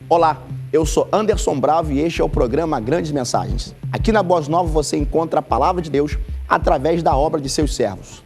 Olá, eu sou Anderson Bravo e este é o programa Grandes Mensagens. Aqui na Boas Novas você encontra a Palavra de Deus através da obra de seus servos.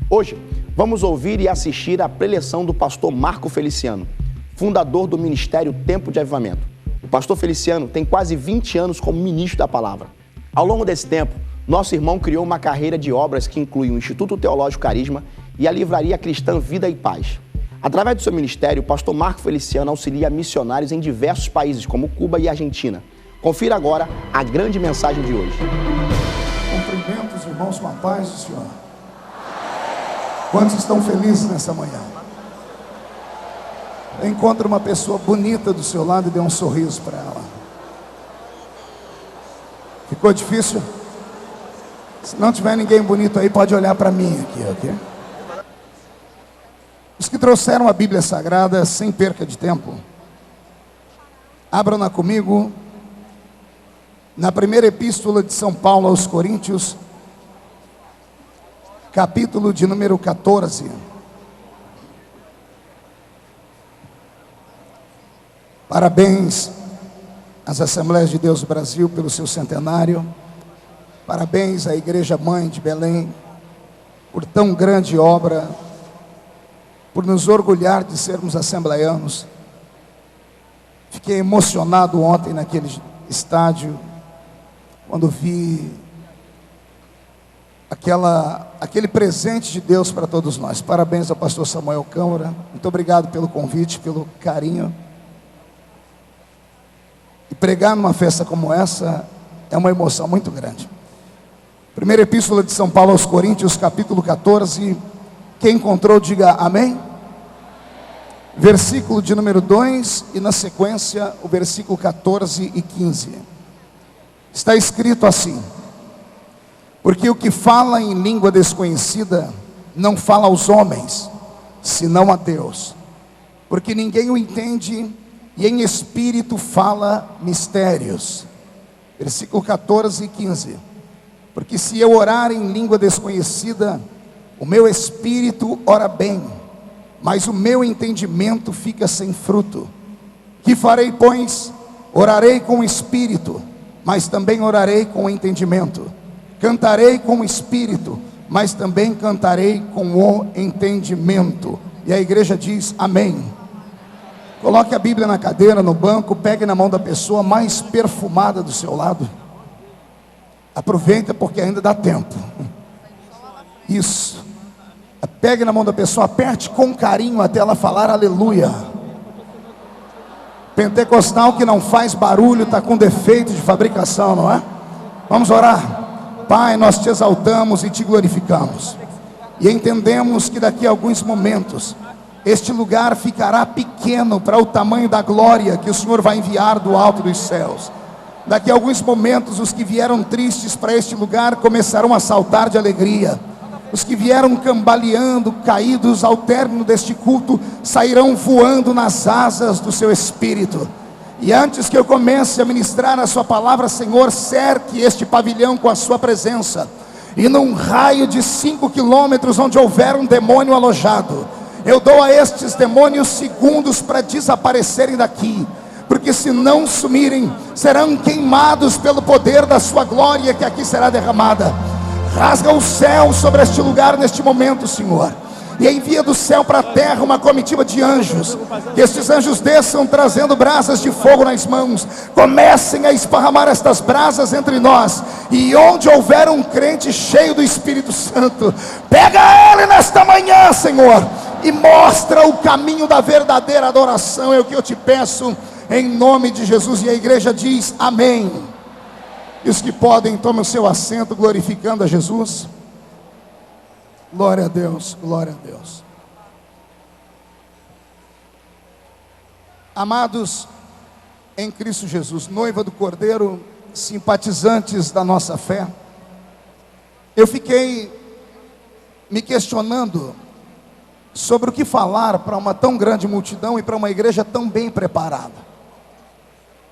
Hoje, vamos ouvir e assistir à preleção do pastor Marco Feliciano, fundador do Ministério Tempo de Avivamento. O pastor Feliciano tem quase 20 anos como ministro da Palavra. Ao longo desse tempo, nosso irmão criou uma carreira de obras que inclui o Instituto Teológico Carisma e a Livraria Cristã Vida e Paz. Através do seu ministério, o pastor Marco Feliciano auxilia missionários em diversos países, como Cuba e Argentina. Confira agora a grande mensagem de hoje. Cumprimento os irmãos com a paz do Senhor. Quantos estão felizes nessa manhã? Encontre uma pessoa bonita do seu lado e dê um sorriso para ela. Ficou difícil? Se não tiver ninguém bonito aí, pode olhar para mim aqui, ok? Os que trouxeram a Bíblia Sagrada, sem perca de tempo, abram-na comigo na primeira epístola de São Paulo aos Coríntios, capítulo de número 14. Parabéns às Assembleias de Deus do Brasil pelo seu centenário. Parabéns à Igreja Mãe de Belém por tão grande obra, por nos orgulhar de sermos assembleianos. Fiquei emocionado ontem naquele estádio, quando vi aquele presente de Deus para todos nós. Parabéns ao pastor Samuel Câmara, muito obrigado pelo convite, pelo carinho. E pregar numa festa como essa é uma emoção muito grande. Primeira epístola de São Paulo aos Coríntios, capítulo 14. Quem encontrou, diga amém. Versículo de número 2 e na sequência o versículo 14 e 15. Está escrito assim: porque o que fala em língua desconhecida não fala aos homens, senão a Deus, porque ninguém o entende, e em espírito fala mistérios. Versículo 14 e 15. Porque se eu orar em língua desconhecida, o meu espírito ora bem, mas o meu entendimento fica sem fruto. Que farei, pois? Orarei com o espírito, mas também orarei com o entendimento. Cantarei com o espírito, mas também cantarei com o entendimento. E a igreja diz amém. Coloque a Bíblia na cadeira, no banco, pegue na mão da pessoa mais perfumada do seu lado. Aproveita porque ainda dá tempo. Isso. Pegue na mão da pessoa, aperte com carinho até ela falar aleluia. Pentecostal que não faz barulho está com defeito de fabricação, não é? Vamos orar. Pai, nós te exaltamos e te glorificamos, e entendemos que daqui a alguns momentos este lugar ficará pequeno para o tamanho da glória que o Senhor vai enviar do alto dos céus. Daqui a alguns momentos os que vieram tristes para este lugar começarão a saltar de alegria. Os que vieram cambaleando, caídos ao término deste culto, sairão voando nas asas do seu espírito. E antes que eu comece a ministrar a sua palavra, Senhor, cerque este pavilhão com a sua presença. E num raio de 5 quilômetros onde houver um demônio alojado, eu dou a estes demônios segundos para desaparecerem daqui. Porque se não sumirem, serão queimados pelo poder da sua glória que aqui será derramada. Rasga o céu sobre este lugar neste momento, Senhor, e envia do céu para a terra uma comitiva de anjos. Que estes anjos desçam trazendo brasas de fogo nas mãos, comecem a esparramar estas brasas entre nós, e onde houver um crente cheio do Espírito Santo, pega ele nesta manhã, Senhor, e mostra o caminho da verdadeira adoração. É o que eu te peço em nome de Jesus. E a igreja diz amém. E os que podem, tomem o seu assento glorificando a Jesus. Glória a Deus, glória a Deus. Amados em Cristo Jesus, noiva do Cordeiro, simpatizantes da nossa fé, eu fiquei me questionando sobre o que falar para uma tão grande multidão e para uma igreja tão bem preparada.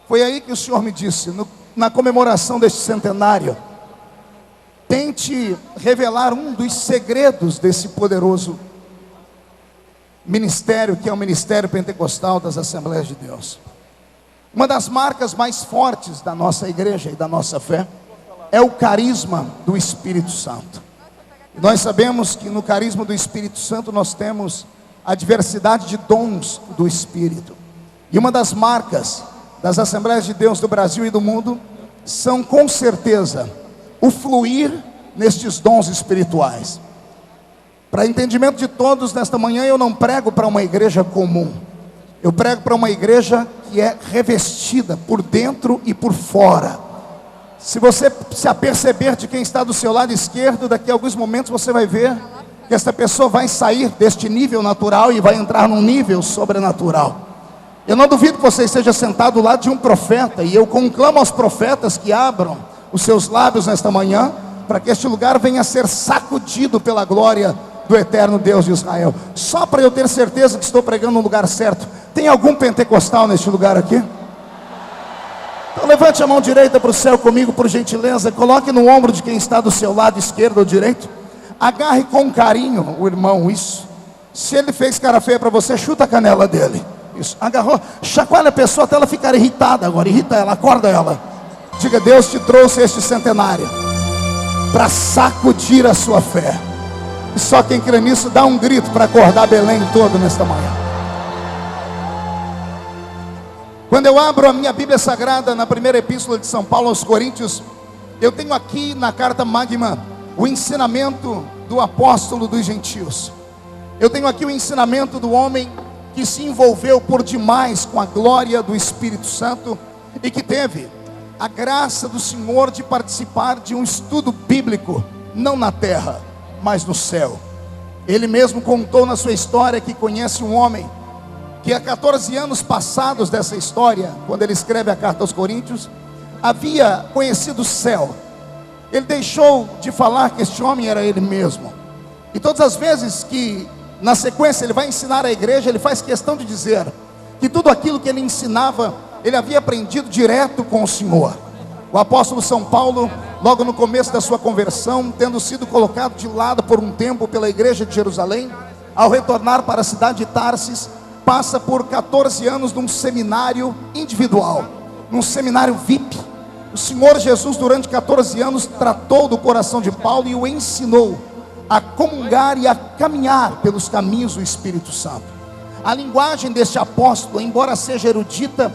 Foi aí que o Senhor me disse, na comemoração deste centenário, tente revelar um dos segredos desse poderoso ministério, que é o ministério pentecostal das Assembleias de Deus. Uma das marcas mais fortes da nossa igreja e da nossa fé é o carisma do Espírito Santo. E nós sabemos que no carisma do Espírito Santo nós temos a diversidade de dons do Espírito. E uma das marcas das Assembleias de Deus do Brasil e do mundo são com certeza o fluir nestes dons espirituais. Para entendimento de todos, nesta manhã eu não prego para uma igreja comum. Eu prego para uma igreja que é revestida por dentro e por fora. Se você se aperceber de quem está do seu lado esquerdo, daqui a alguns momentos você vai ver que essa pessoa vai sair deste nível natural e vai entrar num nível sobrenatural. Eu não duvido que você esteja sentado do lado de um profeta, e eu conclamo aos profetas que abram os seus lábios nesta manhã, para que este lugar venha a ser sacudido pela glória do eterno Deus de Israel. Só para eu ter certeza que estou pregando no lugar certo. Tem algum pentecostal neste lugar aqui? Então levante a mão direita para o céu comigo, por gentileza. Coloque no ombro de quem está do seu lado esquerdo ou direito. Agarre com carinho o irmão, isso. Se ele fez cara feia para você, chuta a canela dele. Isso, agarrou, chacoalha a pessoa até ela ficar irritada agora. Irrita ela, acorda ela. Diga: Deus te trouxe este centenário para sacudir a sua fé. E só quem crê nisso dá um grito para acordar Belém todo nesta manhã. Quando eu abro a minha Bíblia Sagrada na primeira epístola de São Paulo aos Coríntios, eu tenho aqui na carta magma o ensinamento do apóstolo dos gentios. Eu tenho aqui o ensinamento do homem que se envolveu por demais com a glória do Espírito Santo e que teve a graça do Senhor de participar de um estudo bíblico, não na terra, mas no céu. Ele mesmo contou na sua história que conhece um homem que há 14 anos passados dessa história, quando ele escreve a carta aos Coríntios, havia conhecido o céu. Ele deixou de falar que este homem era ele mesmo. E todas as vezes que na sequência ele vai ensinar a igreja, ele faz questão de dizer que tudo aquilo que ele ensinava, ele havia aprendido direto com o Senhor. O apóstolo São Paulo, logo no começo da sua conversão, tendo sido colocado de lado por um tempo pela igreja de Jerusalém, ao retornar para a cidade de Tarsis, passa por 14 anos num seminário individual, num seminário VIP. O Senhor Jesus, durante 14 anos, tratou do coração de Paulo e o ensinou a comungar e a caminhar pelos caminhos do Espírito Santo. A linguagem deste apóstolo, embora seja erudita,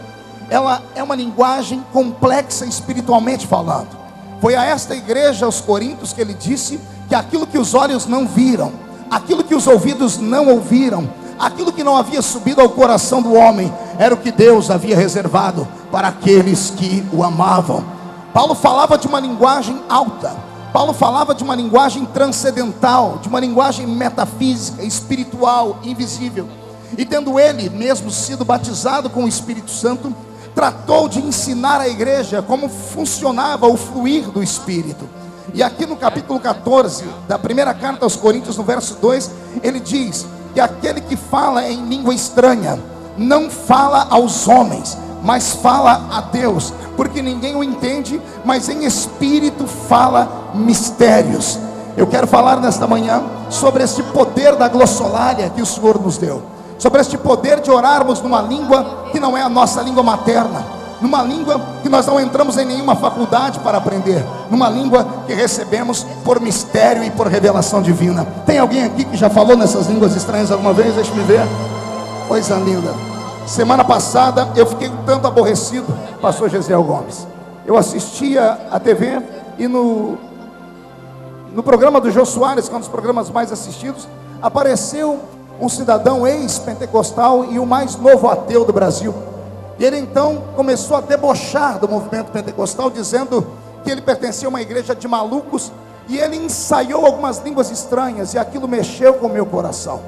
ela é uma linguagem complexa espiritualmente falando. Foi a esta igreja, aos Coríntios, que ele disse que aquilo que os olhos não viram, aquilo que os ouvidos não ouviram, aquilo que não havia subido ao coração do homem, era o que Deus havia reservado para aqueles que o amavam. Paulo falava de uma linguagem alta, Paulo falava de uma linguagem transcendental, de uma linguagem metafísica, espiritual, invisível. E tendo ele mesmo sido batizado com o Espírito Santo, tratou de ensinar à igreja como funcionava o fluir do Espírito. E aqui no capítulo 14 da primeira carta aos Coríntios, no verso 2, ele diz que aquele que fala em língua estranha não fala aos homens, mas fala a Deus, porque ninguém o entende, mas em espírito fala mistérios. Eu quero falar nesta manhã sobre este poder da glossolalia que o Senhor nos deu, sobre este poder de orarmos numa língua que não é a nossa língua materna, numa língua que nós não entramos em nenhuma faculdade para aprender, numa língua que recebemos por mistério e por revelação divina. Tem alguém aqui que já falou nessas línguas estranhas alguma vez? Deixa-me ver. Coisa linda. Semana passada eu fiquei tanto aborrecido, pastor Gesiel Gomes. Eu assistia a TV e no programa do Jô Soares, que é um dos programas mais assistidos, apareceu um cidadão ex-pentecostal e o mais novo ateu do Brasil. E ele então começou a debochar do movimento pentecostal, dizendo que ele pertencia a uma igreja de malucos, e ele ensaiou algumas línguas estranhas, e aquilo mexeu com o meu coração.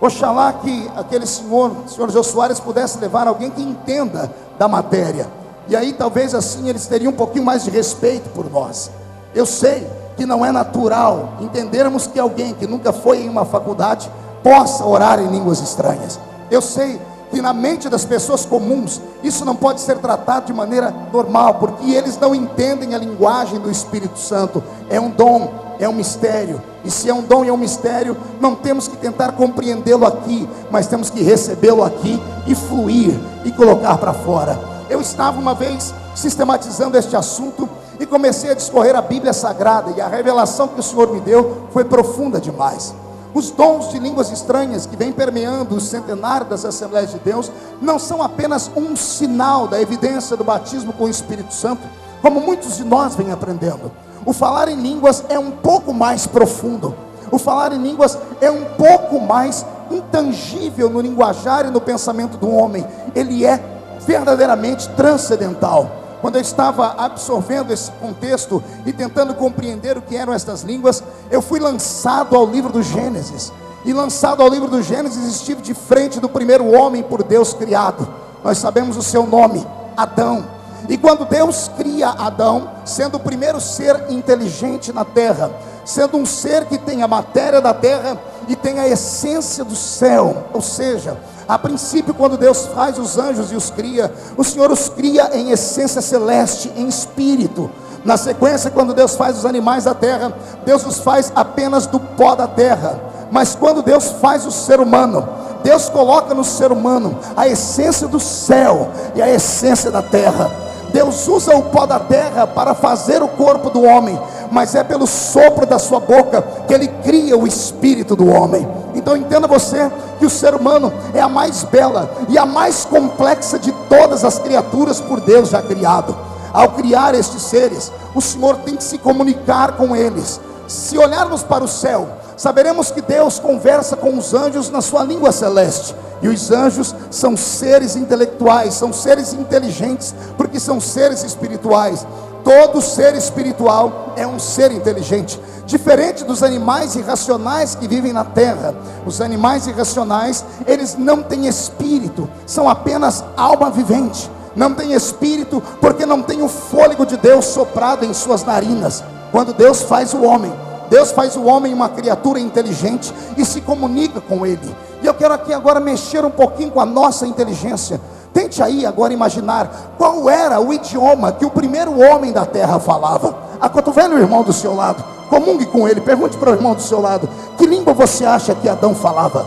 Oxalá que aquele senhor Jô Soares, pudesse levar alguém que entenda da matéria, e aí talvez assim eles teriam um pouquinho mais de respeito por nós. Eu sei que não é natural entendermos que alguém que nunca foi em uma faculdade possa orar em línguas estranhas. Eu sei que na mente das pessoas comuns isso não pode ser tratado de maneira normal, porque eles não entendem a linguagem do Espírito Santo. É um dom, é um mistério, e se é um dom e é um mistério, não temos que tentar compreendê-lo aqui, mas temos que recebê-lo aqui e fluir e colocar para fora. Eu estava uma vez sistematizando este assunto e comecei a discorrer a Bíblia Sagrada, e a revelação que o Senhor me deu foi profunda demais. Os dons de línguas estranhas que vêm permeando os centenários das Assembleias de Deus não são apenas um sinal da evidência do batismo com o Espírito Santo, como muitos de nós vêm aprendendo. O falar em línguas é um pouco mais profundo. O falar em línguas é um pouco mais intangível no linguajar e no pensamento do homem. Ele é verdadeiramente transcendental. Quando eu estava absorvendo esse contexto e tentando compreender o que eram estas línguas, eu fui lançado ao livro do Gênesis. E lançado ao livro do Gênesis, estive de frente do primeiro homem por Deus criado. Nós sabemos o seu nome, Adão. E quando Deus cria Adão, sendo o primeiro ser inteligente na terra, sendo um ser que tem a matéria da terra e tem a essência do céu, ou seja, a princípio, quando Deus faz os anjos e os cria, o Senhor os cria em essência celeste, em espírito. Na sequência, quando Deus faz os animais da terra, Deus os faz apenas do pó da terra. Mas quando Deus faz o ser humano, Deus coloca no ser humano a essência do céu e a essência da terra. Deus usa o pó da terra para fazer o corpo do homem, mas é pelo sopro da sua boca que Ele cria o espírito do homem. Então entenda você que o ser humano é a mais bela e a mais complexa de todas as criaturas por Deus já criado. Ao criar estes seres, o Senhor tem que se comunicar com eles. Se olharmos para o céu, saberemos que Deus conversa com os anjos na sua língua celeste. E os anjos são seres intelectuais, são seres inteligentes, porque são seres espirituais. Todo ser espiritual é um ser inteligente, diferente dos animais irracionais que vivem na terra. Os animais irracionais, eles não têm espírito, são apenas alma vivente. Não tem espírito porque não tem o fôlego de Deus soprado em suas narinas. Quando Deus faz o homem, Deus faz o homem uma criatura inteligente e se comunica com ele. E eu quero aqui agora mexer um pouquinho com a nossa inteligência. Tente aí agora imaginar qual era o idioma que o primeiro homem da terra falava. Acotovele o irmão do seu lado, comungue com ele, pergunte para o irmão do seu lado: que língua você acha que Adão falava?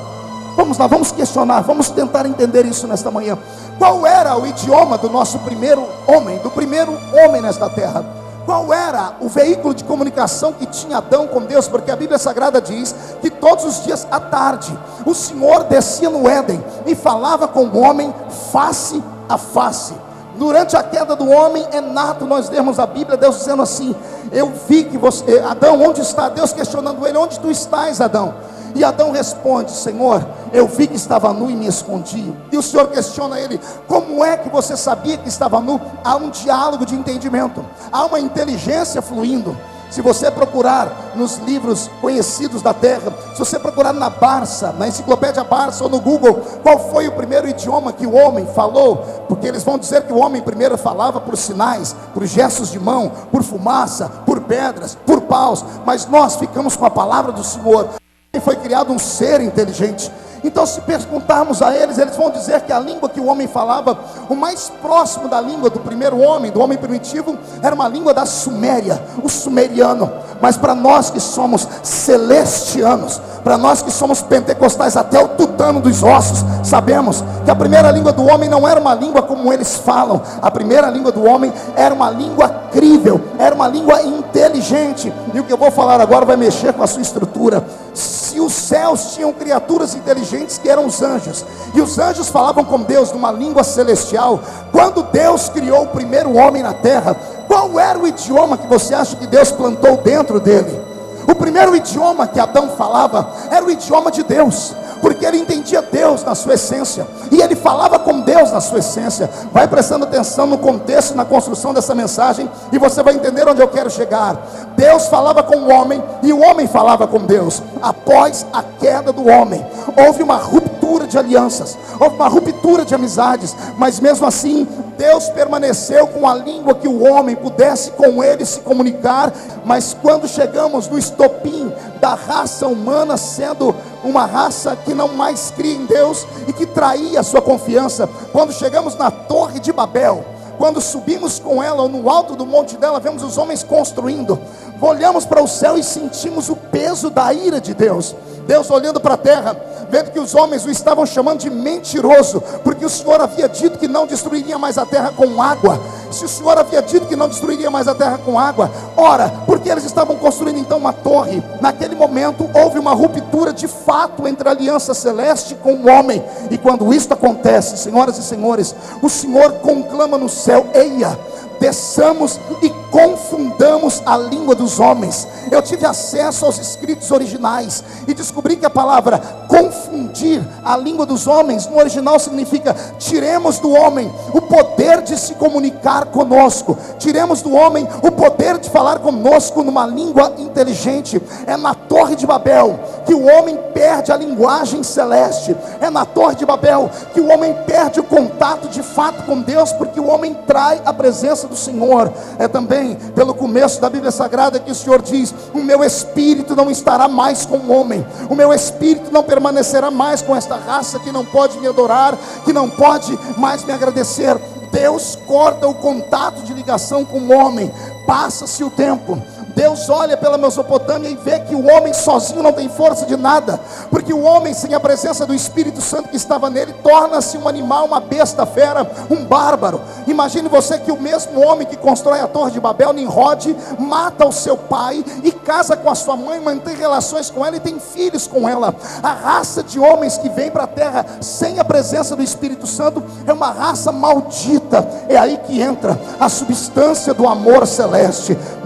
Vamos lá, vamos questionar, vamos tentar entender isso nesta manhã. Qual era o idioma do nosso primeiro homem, do primeiro homem nesta terra? Qual era o veículo de comunicação que tinha Adão com Deus? Porque a Bíblia Sagrada diz que todos os dias à tarde o Senhor descia no Éden e falava com o homem face a face. Durante a queda do homem é nato nós lermos a Bíblia, Deus dizendo assim: eu vi que você, Adão, onde está? Deus questionando ele: onde tu estás, Adão? E Adão responde: Senhor, eu vi que estava nu e me escondi. E o Senhor questiona ele: como é que você sabia que estava nu? Há um diálogo de entendimento, há uma inteligência fluindo. Se você procurar nos livros conhecidos da terra, se você procurar na Barça, na enciclopédia Barça ou no Google, qual foi o primeiro idioma que o homem falou? Porque eles vão dizer que o homem primeiro falava por sinais, por gestos de mão, por fumaça, por pedras, por paus. Mas nós ficamos com a palavra do Senhor. Foi criado um ser inteligente. Então, se perguntarmos a eles, eles vão dizer que a língua que o homem falava, o mais próximo da língua do primeiro homem, do homem primitivo, era uma língua da Suméria, o sumeriano. Mas para nós que somos celestianos, para nós que somos pentecostais até o tutano dos ossos, sabemos que a primeira língua do homem não era uma língua como eles falam. A primeira língua do homem era uma língua crível, era uma língua inteligente. E o que eu vou falar agora vai mexer com a sua estrutura. Se os céus tinham criaturas inteligentes que eram os anjos, e os anjos falavam com Deus numa língua celestial, quando Deus criou o primeiro homem na terra, qual era o idioma que você acha que Deus plantou dentro dele? O primeiro idioma que Adão falava era o idioma de Deus, porque ele entendia Deus na sua essência, e ele falava com Deus na sua essência. Vai prestando atenção no contexto e na construção dessa mensagem, e você vai entender onde eu quero chegar. Deus falava com o homem, e o homem falava com Deus. Após a queda do homem, houve uma ruptura de alianças, houve uma ruptura de amizades, mas mesmo assim, Deus permaneceu com a língua que o homem pudesse com ele se comunicar. Mas quando chegamos no estopim da raça humana, sendo uma raça que não mais cria em Deus e que traía a sua confiança, quando chegamos na Torre de Babel, quando subimos com ela, ou no alto do monte dela, vemos os homens construindo, olhamos para o céu e sentimos o peso da ira de Deus. Deus olhando para a terra, vendo que os homens o estavam chamando de mentiroso, porque o Senhor havia dito que não destruiria mais a terra com água. Se o Senhor havia dito que não destruiria mais a terra com água, ora, porque eles estavam construindo então uma torre? Naquele momento houve uma ruptura de fato entre a aliança celeste com o homem. E quando isto acontece, senhoras e senhores, o Senhor conclama no céu: eia, desçamos e confundamos a língua dos homens. Eu tive acesso aos escritos originais e descobri que a palavra confundir a língua dos homens no original significa: tiremos do homem o poder de se comunicar conosco, tiremos do homem o poder de falar conosco numa língua inteligente. É na Torre de Babel que o homem perde a linguagem celeste, é na Torre de Babel que o homem perde o contato de fato com Deus, porque o homem trai a presença do Senhor. É também pelo começo da Bíblia Sagrada que o Senhor diz: o meu espírito não estará mais com o homem, o meu espírito não permanecerá mais com esta raça que não pode me adorar, que não pode mais me agradecer. Deus corta o contato de ligação com o homem. Passa-se o tempo, Deus olha pela Mesopotâmia e vê que o homem sozinho não tem força de nada, porque o homem sem a presença do Espírito Santo que estava nele torna-se um animal, uma besta fera, um bárbaro. Imagine você que o mesmo homem que constrói a Torre de Babel, Nimrod, mata o seu pai e casa com a sua mãe, mantém relações com ela e tem filhos com ela. A raça de homens que vem para a terra sem a presença do Espírito Santo é uma raça maldita. É aí que entra a substância do amor celeste.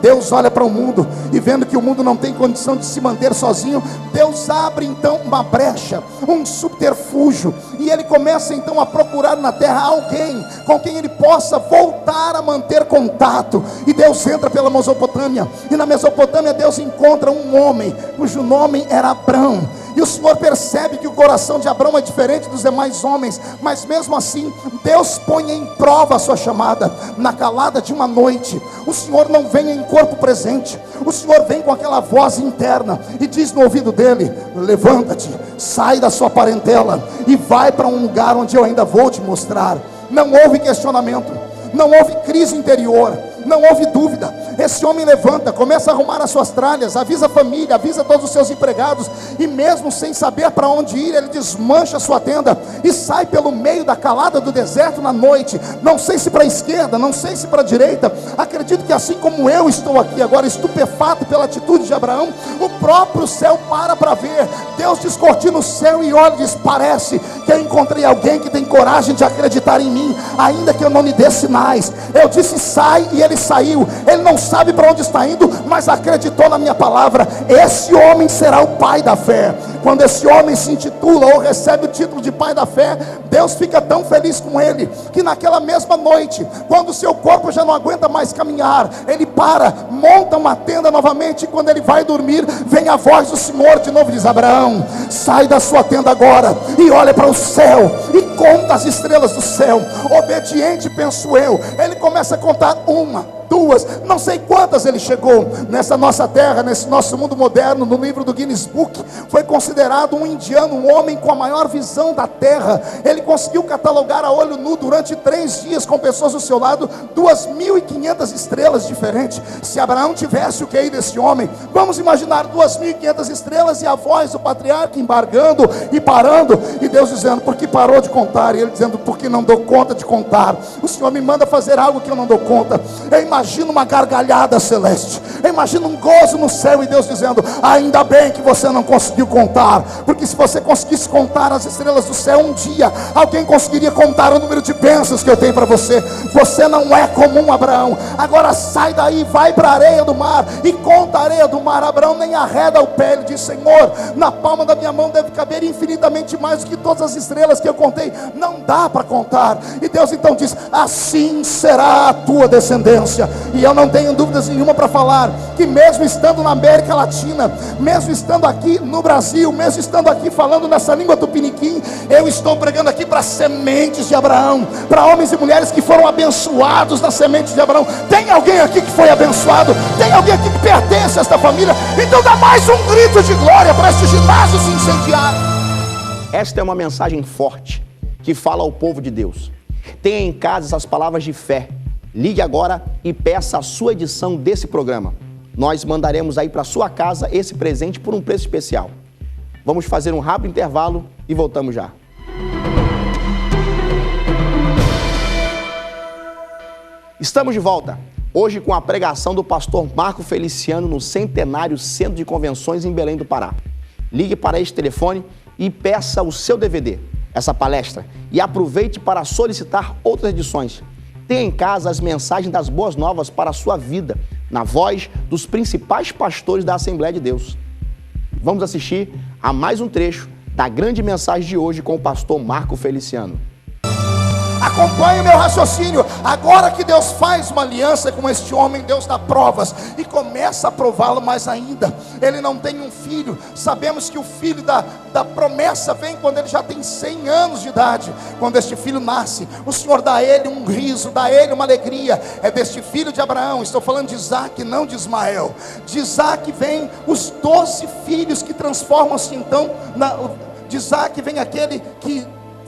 Deus olha para o mundo e vendo que o mundo não tem condição de se manter sozinho, Deus abre então uma brecha, um subterfúgio, e ele começa então a procurar na terra alguém com quem ele possa voltar a manter contato. E Deus entra pela Mesopotâmia, e na Mesopotâmia Deus encontra um homem cujo nome era Abrão. E o Senhor percebe que o coração de Abrão é diferente dos demais homens, mas mesmo assim Deus põe em prova a sua chamada. Na calada de uma noite, o Senhor não vem em corpo presente, o Senhor vem com aquela voz interna e diz no ouvido dele: levanta-te, sai da sua parentela e vai para um lugar onde eu ainda vou te mostrar. Não houve questionamento, não houve crise interior, não houve dúvida. Esse homem levanta, começa a arrumar as suas tralhas, avisa a família, avisa todos os seus empregados, e mesmo sem saber para onde ir, ele desmancha a sua tenda e sai pelo meio da calada do deserto na noite. Não sei se para a esquerda, não sei se para a direita. Acredito que assim como eu estou aqui agora estupefato pela atitude de Abraão, o próprio céu para ver. Deus descortina o céu e olha e diz: parece que eu encontrei alguém que tem coragem de acreditar em mim, ainda que eu não lhe dê sinais. Eu disse sai e ele saiu. Ele não sabe para onde está indo, mas acreditou na minha palavra. Esse homem será o pai da fé. Quando esse homem se intitula ou recebe o título de pai da fé, Deus fica tão feliz com ele, que naquela mesma noite, quando o seu corpo já não aguenta mais caminhar, ele para, monta uma tenda novamente, e quando ele vai dormir, vem a voz do Senhor de novo, diz: Abraão, sai da sua tenda agora e olha para o céu e conta as estrelas do céu. Obediente, penso eu, ele começa a contar uma, duas, não sei quantas ele chegou. Nessa nossa terra, nesse nosso mundo moderno, no livro do Guinness Book, foi considerado um indiano, um homem com a maior visão da terra. Ele conseguiu catalogar a olho nu durante 3 dias, com pessoas do seu lado, 2.500 estrelas diferentes. Se Abraão tivesse o QI desse homem, vamos imaginar 2.500 estrelas e a voz do patriarca embargando e parando, e Deus dizendo: por que parou de contar? E ele dizendo: porque não dou conta de contar. O Senhor me manda fazer algo que eu não dou conta. Eu imagino uma gargalhada celeste, eu imagino um gozo no céu, e Deus dizendo: ainda bem que você não conseguiu contar, porque se você conseguisse contar as estrelas do céu, um dia alguém conseguiria contar o número de bênçãos que eu tenho para você. Você não é comum, Abraão. Agora sai daí, vai para a areia do mar e conta a areia do mar. Abraão nem arreda o pé, ele diz: Senhor, na palma da minha mão deve caber infinitamente mais do que todas as estrelas que eu contei. Não dá para contar. E Deus então diz: assim será a tua descendência. E eu não tenho dúvidas nenhuma para falar que mesmo estando na América Latina, mesmo estando aqui no Brasil, mesmo estando aqui falando nessa língua tupiniquim, eu estou pregando aqui para sementes de Abraão, para homens e mulheres que foram abençoados na semente de Abraão. Tem alguém aqui que foi abençoado? Tem alguém aqui que pertence a esta família? Então dá mais um grito de glória para este ginásio se incendiar. Esta é uma mensagem forte que fala ao povo de Deus. Tenha em casa essas palavras de fé. Ligue agora e peça a sua edição desse programa. Nós mandaremos aí para sua casa esse presente por um preço especial. Vamos fazer um rápido intervalo e voltamos já. Estamos de volta, hoje com a pregação do pastor Marco Feliciano no Centenário Centro de Convenções em Belém do Pará. Ligue para este telefone e peça o seu DVD, essa palestra, e aproveite para solicitar outras edições. Tenha em casa as mensagens das boas novas para a sua vida, na voz dos principais pastores da Assembleia de Deus. Vamos assistir a mais um trecho da grande mensagem de hoje com o pastor Marco Feliciano. Acompanhe o meu raciocínio. Agora que Deus faz uma aliança com este homem, Deus dá provas e começa a prová-lo mais ainda. Ele não tem um filho. Sabemos que o filho da promessa vem quando ele já tem 100 anos de idade. Quando este filho nasce, o Senhor dá a ele um riso, dá a ele uma alegria. É deste filho de Abraão, estou falando de Isaac, não de Ismael. De Isaac vem os 12 filhos que transformam-se então de Isaac vem aquele que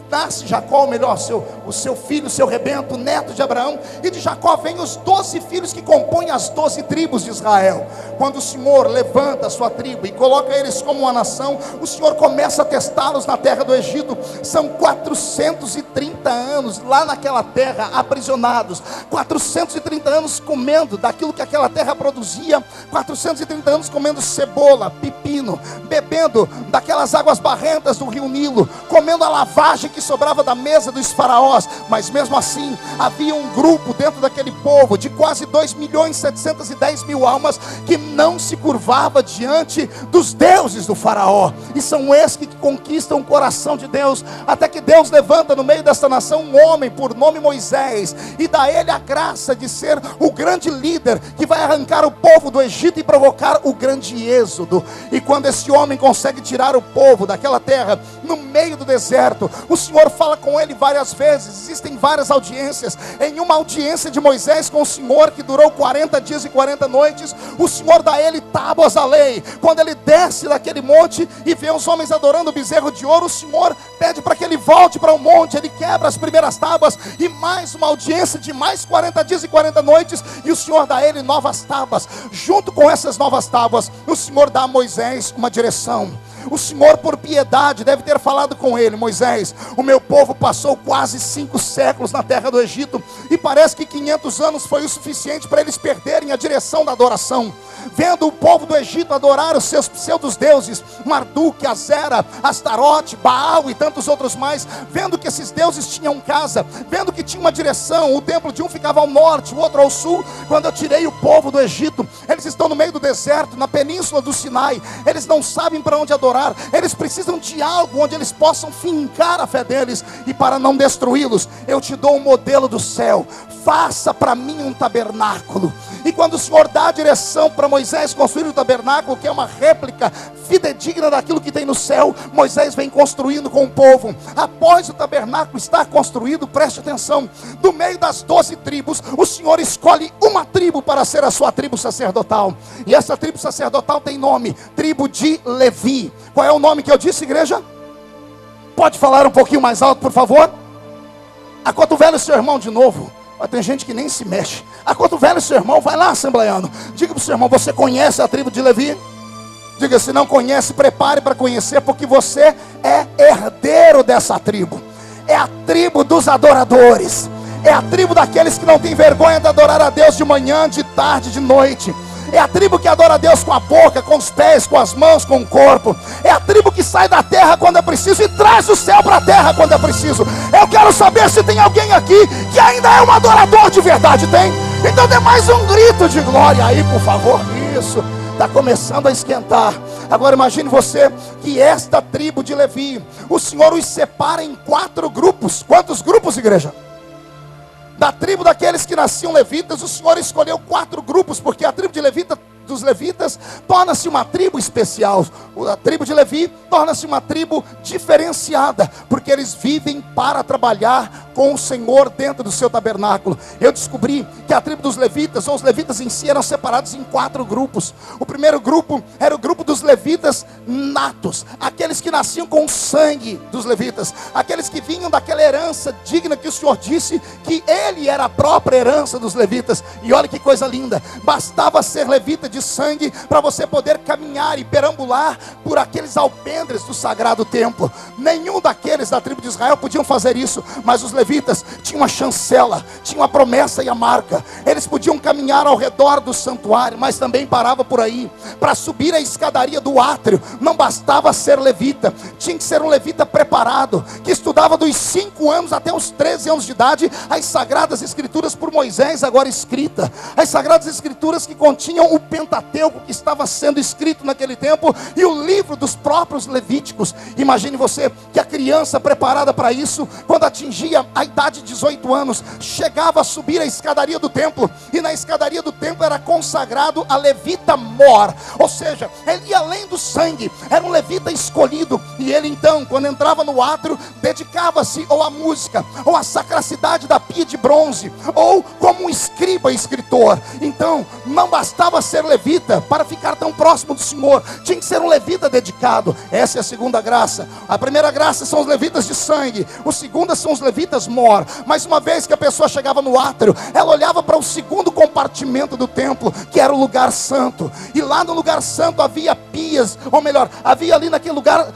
nasce Jacó, ou melhor, o seu filho, o seu rebento, o neto de Abraão. E de Jacó vem os 12 filhos que compõem as 12 tribos de Israel. Quando o Senhor levanta a sua tribo e coloca eles como uma nação, o Senhor começa a testá-los na terra do Egito. São 430 anos lá naquela terra, aprisionados. 430 anos comendo daquilo que aquela terra produzia. 430 anos comendo cebola, pepino, bebendo daquelas águas barrentas do rio Nilo, comendo a lavagem que sobrava da mesa dos faraós. Mas mesmo assim, havia um grupo dentro daquele povo de quase 2.710.000 almas que não se curvava diante dos deuses do faraó. E são esses que conquistam o coração de Deus, até que Deus levanta no meio desta nação um homem por nome Moisés, e dá a ele a graça de ser o grande líder que vai arrancar o povo do Egito e provocar o grande êxodo. E quando esse homem consegue tirar o povo daquela terra, no meio do deserto, o Senhor fala com ele várias vezes. Existem várias audiências. Em uma audiência de Moisés com o Senhor, que durou 40 dias e 40 noites, o Senhor dá a ele tábuas da lei. Quando ele desce daquele monte e vê os homens adorando o bezerro de ouro, o Senhor pede para que ele volte para o monte. Ele quebra as primeiras tábuas, e mais uma audiência de mais 40 dias e 40 noites, e o Senhor dá a ele novas tábuas. Junto com essas novas tábuas, o Senhor dá a Moisés uma direção. O Senhor, por piedade, deve ter falado com ele: Moisés, o meu povo passou quase 5 séculos na terra do Egito, e parece que 500 anos foi o suficiente para eles perderem a direção da adoração. Vendo o povo do Egito adorar os seus pseudos deuses, Marduk, Azera, Astarote, Baal e tantos outros mais, vendo que esses deuses tinham casa, vendo que tinha uma direção, o templo de um ficava ao norte, o outro ao sul. Quando eu tirei o povo do Egito, eles estão no meio do deserto, na península do Sinai, eles não sabem para onde adorar, eles precisam de algo onde eles possam fincar a fé deles. E para não destruí-los, eu te dou um modelo do céu: faça para mim um tabernáculo. E quando o Senhor dá a direção para Moisés construir o tabernáculo, que é uma réplica fidedigna daquilo que tem no céu, Moisés vem construindo com o povo. Após o tabernáculo estar construído, preste atenção, do meio das 12 tribos, o Senhor escolhe uma tribo para ser a sua tribo sacerdotal. E essa tribo sacerdotal tem nome: tribo de Levi. Qual é o nome que eu disse, igreja? Pode falar um pouquinho mais alto, por favor? Acotovela o seu irmão de novo. Tem gente que nem se mexe. Acotovela o seu irmão, vai lá, assembleiano. Diga para o seu irmão: você conhece a tribo de Levi? Diga: se não conhece, prepare para conhecer, porque você é herdeiro dessa tribo. É a tribo dos adoradores. É a tribo daqueles que não tem vergonha de adorar a Deus de manhã, de tarde, de noite. É a tribo que adora a Deus com a boca, com os pés, com as mãos, com o corpo. É a tribo que sai da terra quando é preciso e traz o céu para a terra quando é preciso. Eu quero saber se tem alguém aqui que ainda é um adorador de verdade. Tem? Então dê mais um grito de glória aí, por favor. Isso, está começando a esquentar. Agora imagine você que esta tribo de Levi, o Senhor os separa em 4 grupos. Quantos grupos, igreja? Da tribo daqueles que nasciam levitas, o Senhor escolheu 4 grupos, porque a tribo de dos levitas torna-se uma tribo especial. A tribo de Levi torna-se uma tribo diferenciada, porque eles vivem para trabalhar com o Senhor dentro do seu tabernáculo. Eu descobri que a tribo dos levitas, ou os levitas em si, eram separados em 4 grupos. O primeiro grupo era o grupo dos levitas natos, aqueles que nasciam com o sangue dos levitas, aqueles que vinham daquela herança digna que o Senhor disse que ele era a própria herança dos levitas. E olha que coisa linda, bastava ser levita de sangue para você poder caminhar e perambular por aqueles alpendres do sagrado templo. Nenhum daqueles da tribo de Israel podiam fazer isso, mas os levitas tinham a chancela, tinham a promessa e a marca. Eles podiam caminhar ao redor do santuário, mas também parava por aí. Para subir a escadaria do átrio, não bastava ser levita, tinha que ser um levita preparado, que estudava dos 5 anos até os 13 anos de idade, as sagradas escrituras por Moisés agora escrita, as sagradas escrituras que continham o Pentateuco que estava sendo escrito naquele tempo, e o livro dos próprios Levíticos. Imagine você que a criança preparada para isso, quando atingia a idade de 18 anos, chegava a subir a escadaria do templo, e na escadaria do templo era consagrado a levita mor, ou seja, ele ia além do sangue, era um levita escolhido, e ele então, quando entrava no átrio, dedicava-se ou à música, ou à sacracidade da pia de bronze, ou como um escriba e escritor. Então, não bastava ser levita para ficar tão próximo do Senhor, tinha que ser um levita dedicado. Essa é a segunda graça. A primeira graça são os levitas de sangue, o segundo são os levitas mor. Mas uma vez que a pessoa chegava no átrio, ela olhava para o segundo compartimento do templo, que era o lugar santo, e lá no lugar santo havia pias, ou melhor, havia ali naquele lugar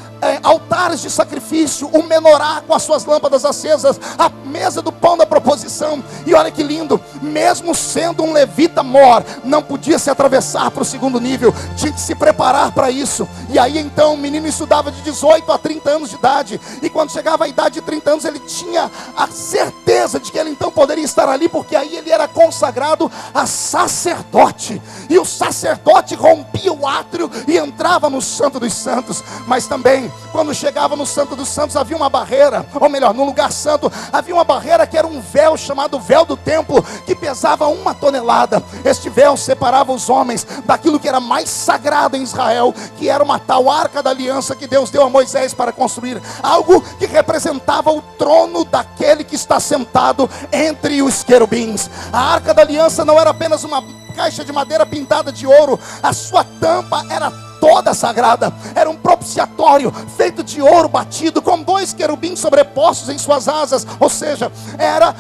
altares de sacrifício, o menorá com as suas lâmpadas acesas, a mesa do pão da proposição. E olha que lindo, mesmo sendo um levita mor, não podia se atravessar para o segundo nível, tinha que se preparar para isso. E aí então o menino estudava de 18 a 30 anos de idade, e quando chegava a idade de 30 anos ele tinha a certeza de que ele então poderia estar ali, porque aí ele era consagrado a sacerdote, e o sacerdote rompia o átrio e entrava no Santo dos Santos. Mas também, quando chegava no Santo dos Santos, havia uma barreira, ou melhor, no lugar santo, havia uma barreira que era um véu chamado véu do templo, que pesava 1 tonelada. Este véu separava os homens daquilo que era mais sagrado em Israel, que era uma tal arca da aliança que Deus deu a Moisés para construir, algo que representava o trono daquele que está sentado entre os querubins. A arca da aliança não era apenas uma caixa de madeira pintada de ouro, a sua tampa era toda sagrada, era um propiciatório feito de ouro batido, com 2 querubins sobrepostos em suas asas, ou seja, era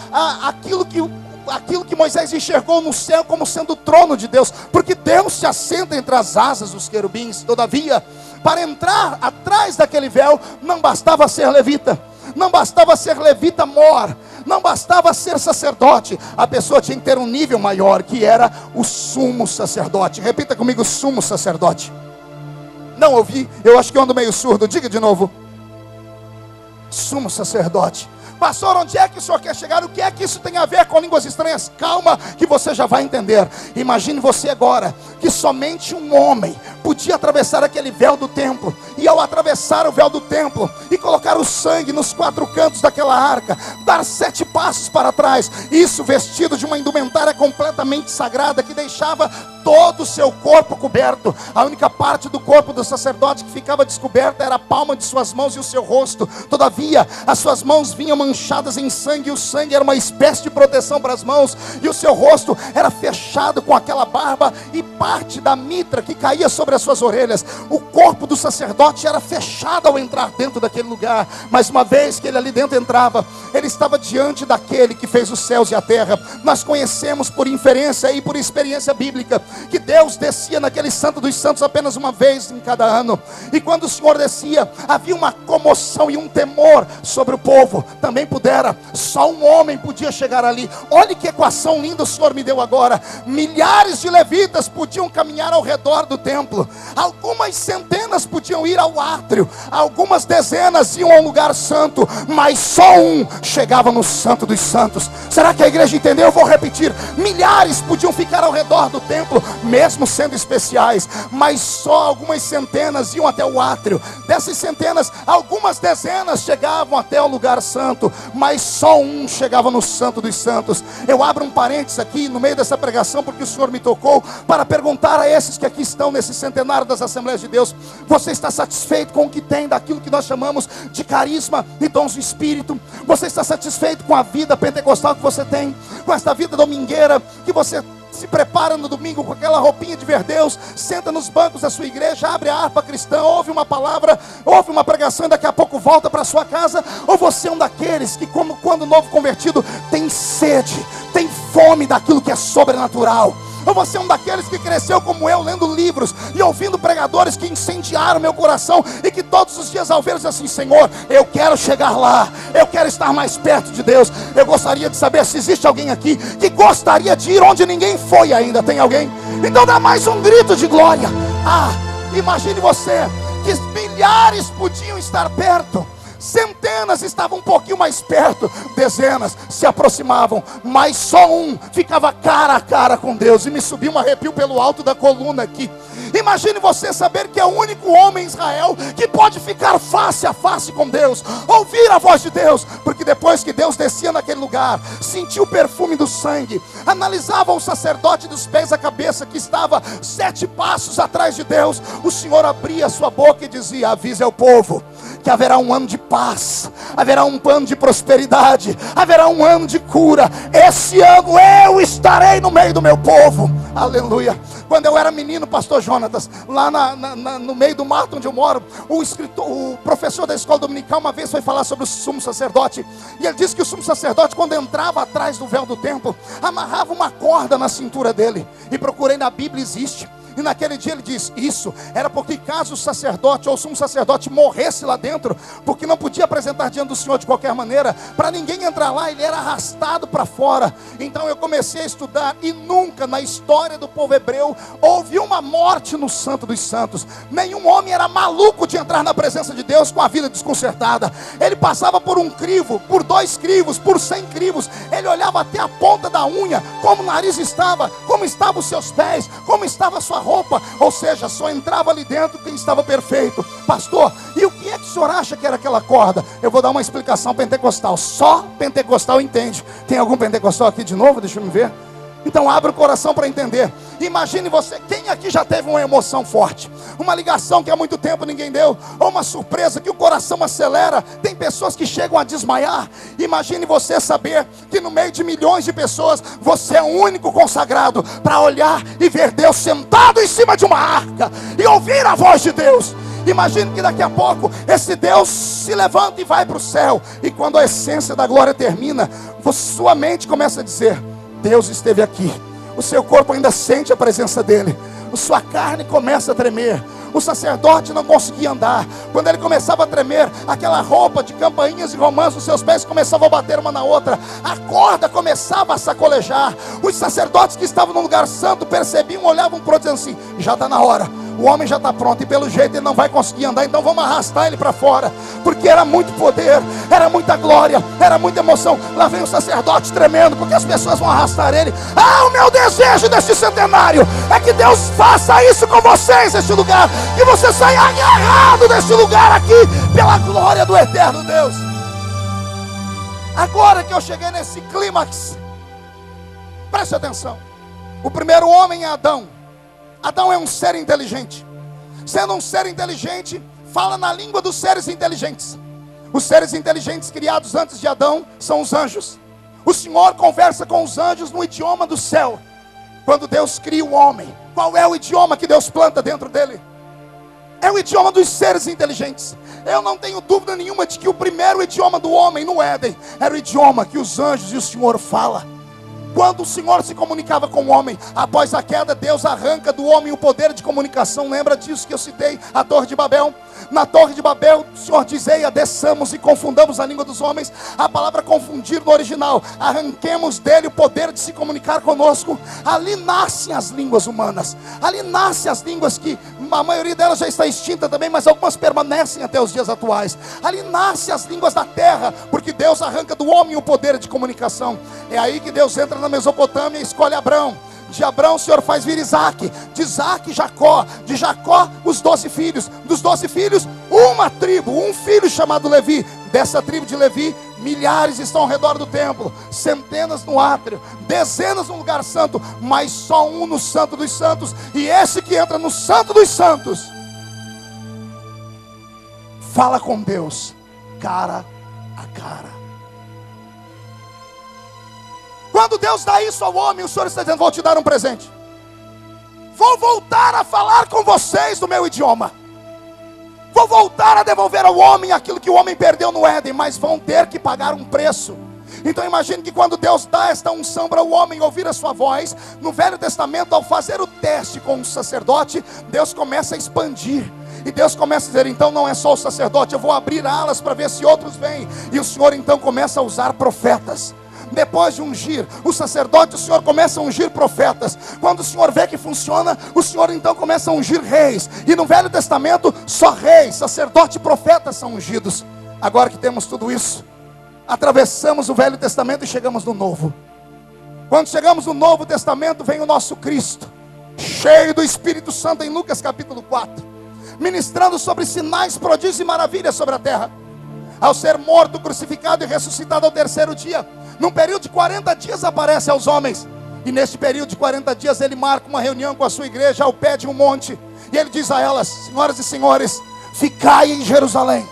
aquilo que Moisés enxergou no céu como sendo o trono de Deus, porque Deus se assenta entre as asas dos querubins. Todavia, para entrar atrás daquele véu, não bastava ser levita, não bastava ser levita mor, não bastava ser sacerdote, a pessoa tinha que ter um nível maior, que era o sumo sacerdote. Repita comigo: sumo sacerdote. Não ouvi, eu acho que eu ando meio surdo, diga de novo. Sumo sacerdote. Pastor, onde é que o senhor quer chegar? O que é que isso tem a ver com línguas estranhas? Calma, que você já vai entender. Imagine você agora que somente um homem podia atravessar aquele véu do templo, e ao atravessar o véu do templo e colocar o sangue nos 4 cantos daquela arca, dar 7 passos para trás, isso vestido de uma indumentária completamente sagrada, que deixava todo o seu corpo coberto. A única parte do corpo do sacerdote que ficava descoberta era a palma de suas mãos e o seu rosto. Todavia, as suas mãos vinham manchadas em sangue, e o sangue era uma espécie de proteção para as mãos, e o seu rosto era fechado com aquela barba e parte da mitra que caía sobre as suas orelhas. O corpo do sacerdote era fechado ao entrar dentro daquele lugar, mas uma vez que ele ali dentro entrava, ele estava diante daquele que fez os céus e a terra. Nós conhecemos por inferência e por experiência bíblica que Deus descia naquele Santo dos Santos apenas uma vez em cada ano, e quando o Senhor descia, havia uma comoção e um temor sobre o povo. Também só um homem podia chegar ali. Olha que equação linda o Senhor me deu agora. Milhares de levitas podiam caminhar ao redor do templo, algumas centenas podiam ir ao átrio, algumas dezenas iam ao lugar santo, mas só um chegava no Santo dos Santos. Será que a igreja entendeu? Eu vou repetir: milhares podiam ficar ao redor do templo, mesmo sendo especiais, mas só algumas centenas iam até o átrio. Dessas centenas, algumas dezenas chegavam até o lugar santo, mas só um chegava no Santo dos Santos. Eu abro um parênteses aqui no meio dessa pregação, porque o Senhor me tocou para perguntar a esses que aqui estão nesse centenário das Assembleias de Deus: você está satisfeito com o que tem daquilo que nós chamamos de carisma e dons do Espírito? Você está satisfeito com a vida pentecostal que você tem, com esta vida domingueira que você se prepara no domingo com aquela roupinha de ver Deus, senta nos bancos da sua igreja, abre a harpa cristã, ouve uma palavra, ouve uma pregação e daqui a pouco volta para sua casa? Ou você é um daqueles que, como quando novo convertido, tem sede, tem fome daquilo que é sobrenatural? Ou você é um daqueles que cresceu como eu, lendo livros e ouvindo pregadores que incendiaram meu coração, e que todos os dias ao ver diz assim: Senhor, eu quero chegar lá, eu quero estar mais perto de Deus. Eu gostaria de saber se existe alguém aqui que gostaria de ir onde ninguém foi ainda. Tem alguém? Então dá mais um grito de glória. Imagine você que milhares podiam estar perto, centenas estavam um pouquinho mais perto, dezenas se aproximavam, mas só um ficava cara a cara com Deus. E me subiu um arrepio pelo alto da coluna aqui. Imagine você saber que é o único homem em Israel que pode ficar face a face com Deus, ouvir a voz de Deus, porque depois que Deus descia naquele lugar, sentiu o perfume do sangue, analisava o sacerdote dos pés à cabeça, que estava 7 passos atrás de Deus, o Senhor abria a sua boca e dizia: avise ao povo que haverá um ano de paz, haverá um ano de prosperidade, haverá um ano de cura. Esse ano eu estarei no meio do meu povo. Aleluia. Quando eu era menino, pastor Jonatas, lá no meio do mato onde eu moro, o professor da escola dominical uma vez foi falar sobre o sumo sacerdote, e ele disse que o sumo sacerdote, quando entrava atrás do véu do templo, amarrava uma corda na cintura dele. E procurei na Bíblia, existe. E naquele dia ele diz: isso era porque caso o sacerdote ou o sumo sacerdote morresse lá dentro, porque não podia apresentar diante do Senhor de qualquer maneira, para ninguém entrar lá, ele era arrastado para fora. Então eu comecei a estudar, e nunca na história do povo hebreu houve uma morte no Santo dos Santos. Nenhum homem era maluco de entrar na presença de Deus com a vida desconcertada. Ele passava por um crivo, por 2 crivos, por 100 crivos. Ele olhava até a ponta da unha, como o nariz estava, como estavam os seus pés, como estava a sua roupa. Ou seja, só entrava ali dentro quem estava perfeito. Pastor, e o que é que o senhor acha que era aquela corda? Eu vou dar uma explicação pentecostal. Só pentecostal entende. Tem algum pentecostal aqui de novo? Deixa eu me ver. Então abre o coração para entender. Imagine você, quem aqui já teve uma emoção forte, uma ligação que há muito tempo ninguém deu, ou uma surpresa que o coração acelera? Tem pessoas que chegam a desmaiar. Imagine você saber que no meio de milhões de pessoas, você é o único consagrado para olhar e ver Deus sentado em cima de uma arca e ouvir a voz de Deus. Imagine que daqui a pouco esse Deus se levanta e vai para o céu, e quando a essência da glória termina, sua mente começa a dizer: Deus esteve aqui. O seu corpo ainda sente a presença dele, a sua carne começa a tremer. O sacerdote não conseguia andar. Quando ele começava a tremer, aquela roupa de campainhas e romãs, os seus pés começavam a bater uma na outra, a corda começava a sacolejar. Os sacerdotes que estavam no lugar santo percebiam, olhavam para o outro dizendo assim: já está na hora, o homem já está pronto, e pelo jeito ele não vai conseguir andar, então vamos arrastar ele para fora. Porque era muito poder, era muita glória, era muita emoção. Lá vem o sacerdote tremendo, porque as pessoas vão arrastar ele. O meu desejo deste centenário é que Deus faça isso com vocês neste lugar, que você saia agarrado deste lugar aqui, pela glória do eterno Deus. Agora que eu cheguei nesse clímax, preste atenção. O primeiro homem é Adão. Adão é um ser inteligente. Sendo um ser inteligente, fala na língua dos seres inteligentes. Os seres inteligentes criados antes de Adão são os anjos. O Senhor conversa com os anjos no idioma do céu. Quando Deus cria o homem, qual é o idioma que Deus planta dentro dele? É o idioma dos seres inteligentes. Eu não tenho dúvida nenhuma de que o primeiro idioma do homem no Éden era o idioma que os anjos e o Senhor falam. Quando o Senhor se comunicava com o homem, após a queda, Deus arranca do homem o poder de comunicação. Lembra disso que eu citei, a Torre de Babel? Na Torre de Babel, o Senhor diz: eia, desçamos e confundamos a língua dos homens. A palavra confundir no original, arranquemos dele o poder de se comunicar conosco. Ali nascem as línguas humanas. Ali nascem as línguas que a maioria delas já está extinta também, mas algumas permanecem até os dias atuais. Ali nascem as línguas da terra, porque Deus arranca do homem o poder de comunicação. É aí que Deus entra na Mesopotâmia e escolhe Abrão. De Abrão o Senhor faz vir Isaac, de Isaac Jacó, de Jacó os 12 filhos, dos 12 filhos uma tribo, um filho chamado Levi. Dessa tribo de Levi, milhares estão ao redor do templo, centenas no átrio, dezenas no lugar santo, mas só um no Santo dos Santos. E esse que entra no Santo dos Santos fala com Deus cara a cara. Quando Deus dá isso ao homem, o Senhor está dizendo: vou te dar um presente. Vou voltar a falar com vocês no meu idioma. Vou voltar a devolver ao homem aquilo que o homem perdeu no Éden, mas vão ter que pagar um preço. Então imagine que quando Deus dá esta unção para o homem ouvir a sua voz, no Velho Testamento, ao fazer o teste com o sacerdote, Deus começa a expandir. E Deus começa a dizer, então não é só o sacerdote, eu vou abrir alas para ver se outros vêm. E o Senhor então começa a usar profetas. Depois de ungir o sacerdote, o Senhor começa a ungir profetas. Quando o Senhor vê que funciona, o Senhor então começa a ungir reis. E no Velho Testamento, só reis, sacerdote e profetas são ungidos. Agora que temos tudo isso, atravessamos o Velho Testamento e chegamos no Novo. Quando chegamos no Novo Testamento, vem o nosso Cristo, cheio do Espírito Santo, em Lucas capítulo 4, ministrando sobre sinais, prodígios e maravilhas sobre a terra. Ao ser morto, crucificado e ressuscitado ao terceiro dia, num período de 40 dias aparece aos homens. E neste período de 40 dias ele marca uma reunião com a sua igreja ao pé de um monte. E ele diz a elas, senhoras e senhores, ficai em Jerusalém,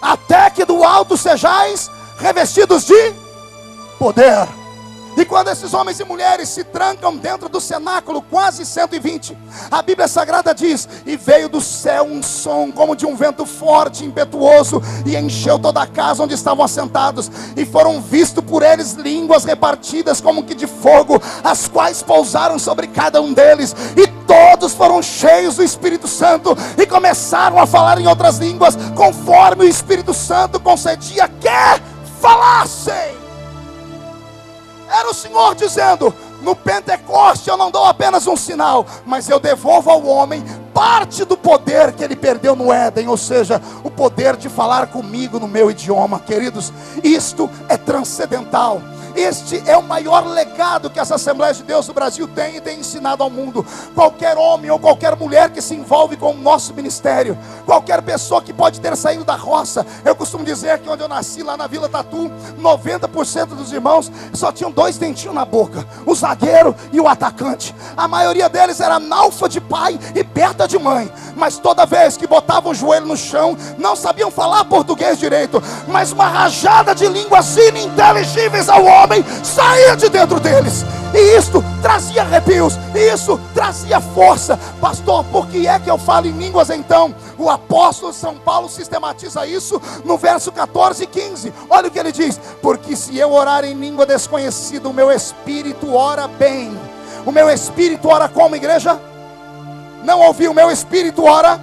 até que do alto sejais revestidos de poder. E quando esses homens e mulheres se trancam dentro do cenáculo, quase 120, a Bíblia Sagrada diz, e veio do céu um som como de um vento forte e impetuoso, e encheu toda a casa onde estavam assentados, e foram vistos por eles línguas repartidas como que de fogo, as quais pousaram sobre cada um deles, e todos foram cheios do Espírito Santo, e começaram a falar em outras línguas, conforme o Espírito Santo concedia que falassem. Era o Senhor dizendo, no Pentecoste eu não dou apenas um sinal, mas eu devolvo ao homem parte do poder que ele perdeu no Éden, ou seja, o poder de falar comigo no meu idioma. Queridos, isto é transcendental. Este é o maior legado que as Assembleias de Deus do Brasil têm e têm ensinado ao mundo. Qualquer homem ou qualquer mulher que se envolve com o nosso ministério, qualquer pessoa que pode ter saído da roça. Eu costumo dizer que onde eu nasci, lá na Vila Tatu, 90% dos irmãos só tinham 2 dentinhos na boca, o zagueiro e o atacante. A maioria deles era analfa de pai e berta de mãe, mas toda vez que botavam o joelho no chão, não sabiam falar português direito, mas uma rajada de línguas ininteligíveis ao homem saía de dentro deles, e isto trazia arrepios, e isso trazia força. Pastor, por que é que eu falo em línguas então? O apóstolo São Paulo sistematiza isso no verso 14 e 15, olha o que ele diz, porque se eu orar em língua desconhecida, o meu espírito ora bem. O meu espírito ora como, igreja? Não ouvi, o meu espírito ora,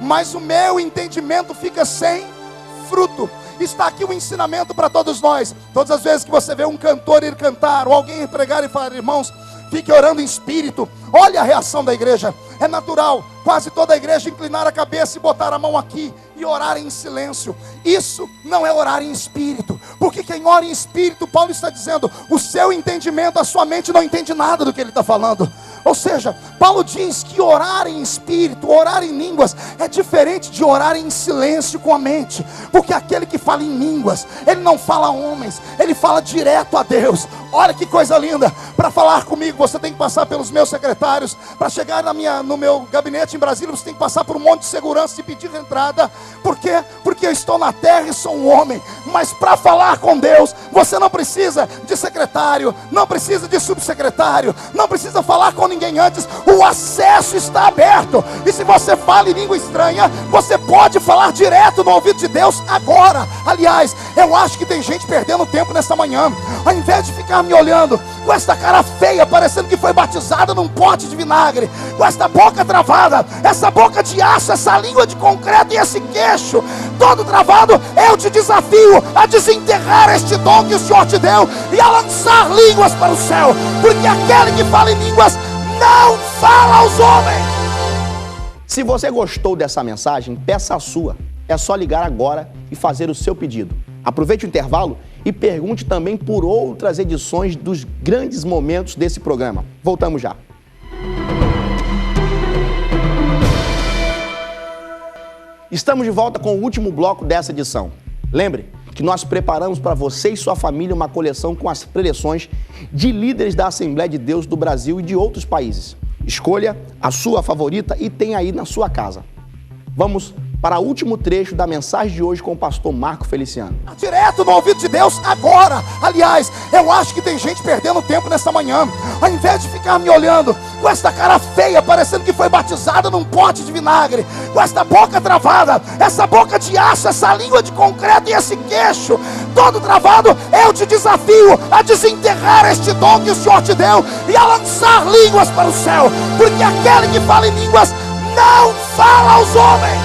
mas o meu entendimento fica sem fruto. Está aqui um ensinamento para todos nós. Todas as vezes que você vê um cantor ir cantar, ou alguém ir pregar e falar, irmãos, fique orando em espírito. Olha a reação da igreja. É natural, quase toda a igreja inclinar a cabeça e botar a mão aqui e orar em silêncio. Isso não é orar em espírito, porque quem ora em espírito, Paulo está dizendo, o seu entendimento, a sua mente não entende nada do que ele está falando. Ou seja, Paulo diz que orar em espírito, orar em línguas, é diferente de orar em silêncio com a mente. Porque aquele que fala em línguas, ele não fala a homens, ele fala direto a Deus. Olha que coisa linda. Para falar comigo, você tem que passar pelos meus secretários. Para chegar no meu gabinete em Brasília, você tem que passar por um monte de segurança e pedir entrada. Por quê? Porque eu estou na terra e sou um homem. Mas para falar com Deus, você não precisa de secretário, não precisa de subsecretário, não precisa falar com ninguém antes. O acesso está aberto. E se você fala em língua estranha, você pode falar direto no ouvido de Deus agora. Aliás, eu acho que tem gente perdendo tempo nesta manhã. Ao invés de ficar me olhando com esta cara feia, parecendo que foi batizada num pote de vinagre, com esta boca travada, essa boca de aço, essa língua de concreto e esse queixo todo travado, eu te desafio a desenterrar este dom que o Senhor te deu e a lançar línguas para o céu, porque aquele que fala em línguas não fala aos homens. Se você gostou dessa mensagem, peça a sua. É só ligar agora e fazer o seu pedido. Aproveite o intervalo e pergunte também por outras edições dos grandes momentos desse programa. Voltamos já. Estamos de volta com o último bloco dessa edição. Lembre que nós preparamos para você e sua família uma coleção com as preleções de líderes da Assembleia de Deus do Brasil e de outros países. Escolha a sua favorita e tenha aí na sua casa. Vamos para o último trecho da mensagem de hoje com o pastor Marco Feliciano. Direto no ouvido de Deus agora. Aliás, eu acho que tem gente perdendo tempo nesta manhã. Ao invés de ficar me olhando com esta cara feia, parecendo que foi batizada num pote de vinagre, com esta boca travada, essa boca de aço, essa língua de concreto e esse queixo todo travado, eu te desafio a desenterrar este dom que o Senhor te deu e a lançar línguas para o céu, porque aquele que fala em línguas não fala aos homens.